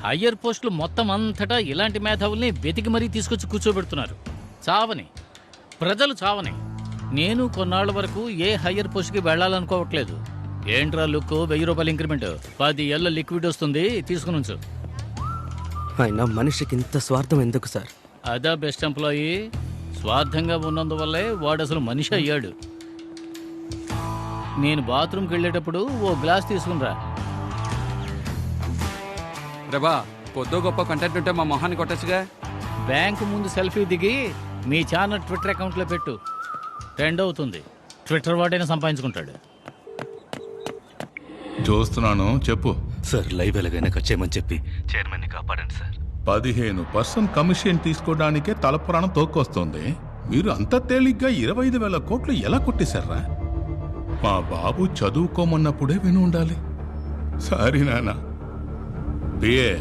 Higher పోస్టులు మొత్తం అంతటా ఇలాంటి మేధావుల్ని వెతికి మరీ తీసుకొచ్చి కూర్చోబెడుతున్నారు. చావని, ప్రజలు చావని. నేను కొన్నాళ్ల వరకు ఏ హయ్యర్ పోస్ట్కి వెళ్ళాలనుకోవట్లేదు. ఏంట్రా లుక్, 1000 రూపాయలు ఇంక్రిమెంట్, 10 ఏళ్ళ లిక్విడ్ వస్తుంది, తీసుకుని ఉంచు. అయినా మనిషికి ఇంత స్వార్థం ఎందుకు సార్? అదా బెస్ట్ ఎంప్లాయీ. స్వార్థంగా ఉన్నందువల్లే వాడు అసలు మనిషి అయ్యాడు. నేను బాత్రూమ్కి వెళ్ళేటప్పుడు ఓ గ్లాస్ తీసుకునిరా. ప్రభా, కొద్దో గొప్ప కంటెంట్ ఉంటే మా మొహాన్ని కొట్టచ్చుగా. బ్యాంకు ముందు సెల్ఫీ దిగి మీ ఛానల్ ట్విట్టర్ అకౌంట్లో పెట్టు. ట్రెండ్ అవుతుంది. ట్విట్టర్ వాడైనా సంపాదించుకుంటాడు. చూస్తున్నాను, చెప్పు. సార్, లైవ్ ఎలాగైనా కట్ చేయమని చెప్పి చైర్మన్ని కాపాడండి సార్. 15% కమిషన్ తీసుకోవడానికే తలపురాణం తోక్కొస్తుంది. మీరు అంత తేలిగ్గా 25,000 కోట్లు ఎలా కొట్టేశారా? మా బాబు చదువుకోమన్నప్పుడే విని ఉండాలి. సారీ నాన్న. బిఏ